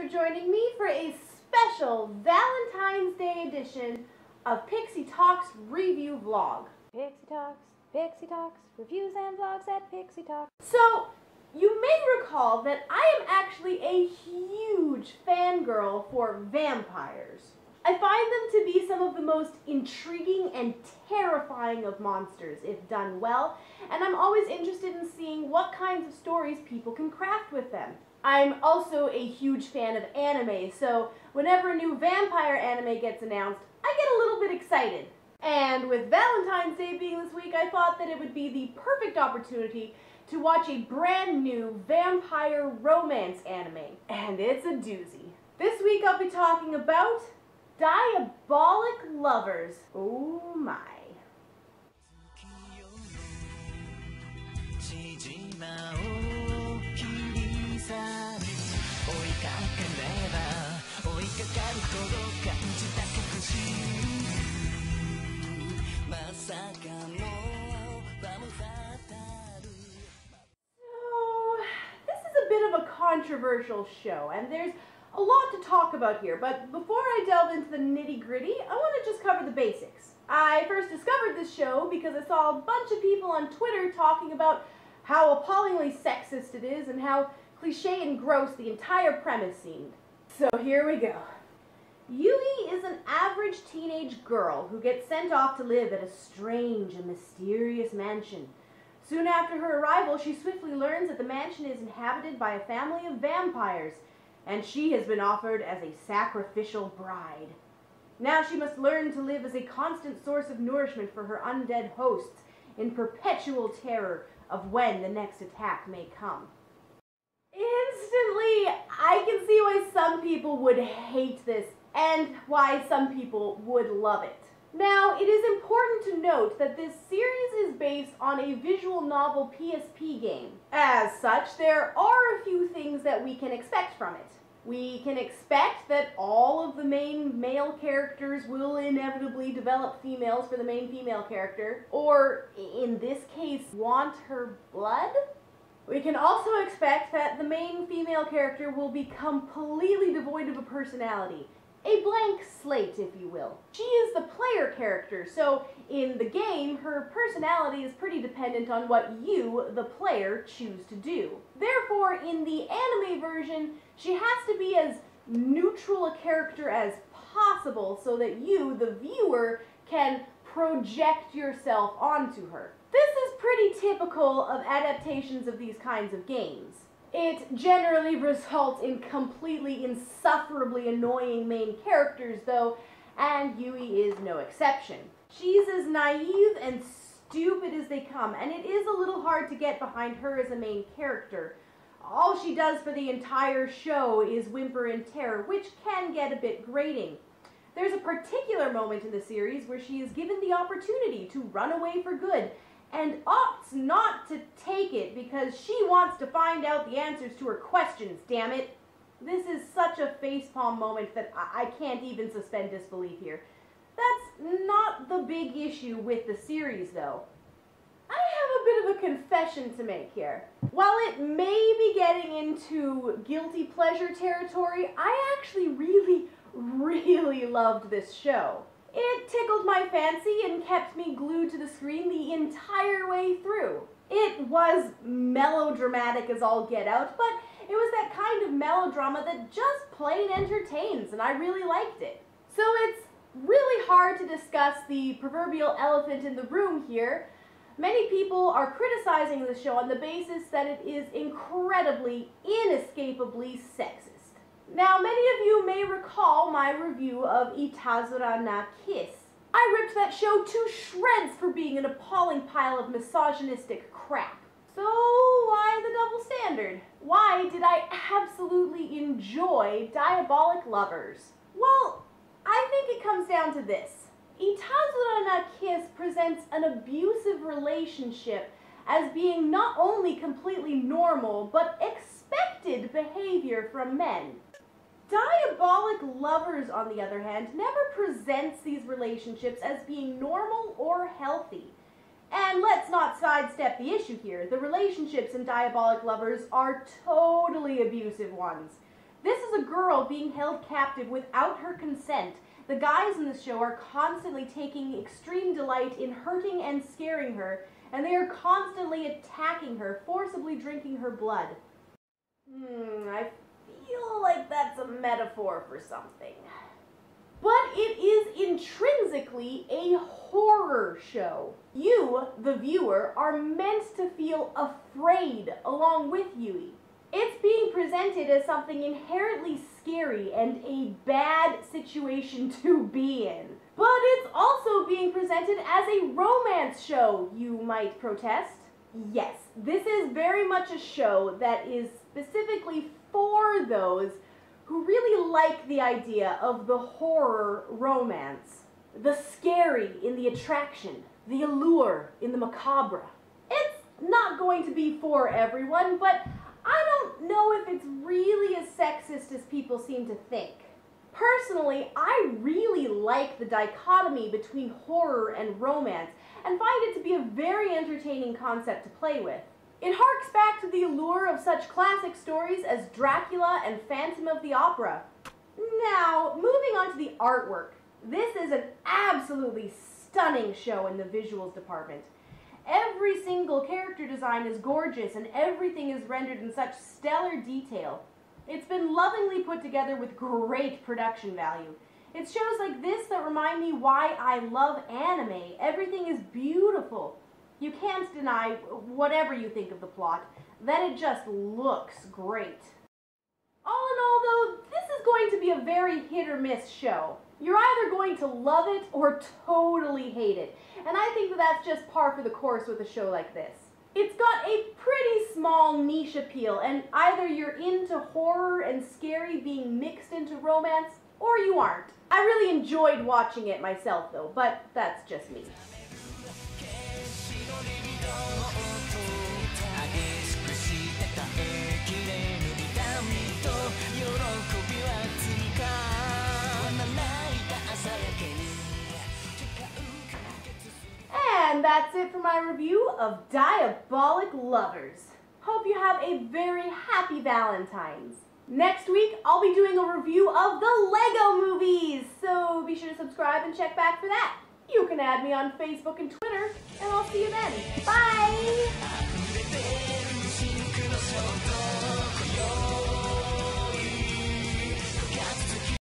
for joining me for a special Valentine's Day edition of Pixie Talks review vlog. Pixie Talks, reviews and vlogs at Pixie Talks. So, you may recall that I am actually a huge fangirl for vampires. I find them to be some of the most intriguing and terrifying of monsters if done well, and I'm always interested in seeing what kinds of stories people can craft with them. I'm also a huge fan of anime, so whenever a new vampire anime gets announced, I get a little bit excited. And with Valentine's Day being this week, I thought that it would be the perfect opportunity to watch a brand new vampire romance anime, and it's a doozy. This week I'll be talking about Diabolik Lovers. Oh my. Of a controversial show, and there's a lot to talk about here, but before I delve into the nitty-gritty, I want to just cover the basics. I first discovered this show because I saw a bunch of people on Twitter talking about how appallingly sexist it is and how cliche and gross the entire premise seemed. So here we go. Yui is an average teenage girl who gets sent off to live at a strange and mysterious mansion. Soon after her arrival, she swiftly learns that the mansion is inhabited by a family of vampires, and she has been offered as a sacrificial bride. Now she must learn to live as a constant source of nourishment for her undead hosts, in perpetual terror of when the next attack may come. Instantly, I can see why some people would hate this, and why some people would love it. Now, it is important to note that this series is based on a visual novel PSP game. As such, there are a few things that we can expect from it. We can expect that all of the main male characters will inevitably develop females for the main female character, or, in this case, want her blood. We can also expect that the main female character will be completely devoid of a personality. A blank slate, if you will. She is the player character, so in the game, her personality is pretty dependent on what you, the player, choose to do. Therefore, in the anime version, she has to be as neutral a character as possible so that you, the viewer, can project yourself onto her. This is pretty typical of adaptations of these kinds of games. It generally results in completely insufferably annoying main characters, though, and Yui is no exception. She's as naive and stupid as they come, and it is a little hard to get behind her as a main character. All she does for the entire show is whimper in terror, which can get a bit grating. There's a particular moment in the series where she is given the opportunity to run away for good, and opts not to take it because she wants to find out the answers to her questions, damn it. This is such a facepalm moment that I can't even suspend disbelief here. That's not the big issue with the series, though. I have a bit of a confession to make here. While it may be getting into guilty pleasure territory, I actually really loved this show. It tickled my fancy and kept me glued to the screen the entire way through. It was melodramatic as all get out, but it was that kind of melodrama that just plain entertains, and I really liked it. So it's really hard to discuss the proverbial elephant in the room here. Many people are criticizing the show on the basis that it is incredibly, inescapably sexist. Now, many of you may recall my review of Itazura na Kiss. I ripped that show to shreds for being an appalling pile of misogynistic crap. So why the double standard? Why did I absolutely enjoy Diabolik Lovers? Well, I think it comes down to this. Itazura na Kiss presents an abusive relationship as being not only completely normal, but expected behavior from men. Diabolik Lovers, on the other hand, never presents these relationships as being normal or healthy. And let's not sidestep the issue here. The relationships in Diabolik Lovers are totally abusive ones. This is is a girl being held captive without her consent. The guys in the show are constantly taking extreme delight in hurting and scaring her, and they are constantly attacking her, forcibly drinking her blood. I feel like that's a metaphor for something. But it is intrinsically a horror show. You, the viewer, are meant to feel afraid along with Yui. It's being presented as something inherently scary and a bad situation to be in. But it's also being presented as a romance show, you might protest. Yes, this is very much a show that is specifically for those who really like the idea of the horror romance. The scary in the attraction, the allure in the macabre. It's not going to be for everyone, but I don't know if it's really as sexist as people seem to think. Personally, I really like the dichotomy between horror and romance and find it to be a very entertaining concept to play with. It harks back to the allure of such classic stories as Dracula and Phantom of the Opera. Now, moving on to the artwork. This is an absolutely stunning show in the visuals department. Every single character design is gorgeous and everything is rendered in such stellar detail. It's been lovingly put together with great production value. It's shows like this that remind me why I love anime. Everything is beautiful. You can't deny, whatever you think of the plot, that it just looks great. All in all though, this is going to be a very hit or miss show. You're either going to love it or totally hate it, and I think that that's just par for the course with a show like this. It's got a pretty small niche appeal, and either you're into horror and scary being mixed into romance, or you aren't. I really enjoyed watching it myself though, but that's just me. And that's it for my review of Diabolik Lovers. Hope you have a very happy Valentine's. Next week, I'll be doing a review of the Lego movies, so be sure to subscribe and check back for that. You can add me on Facebook and Twitter, and I'll see you then. Bye!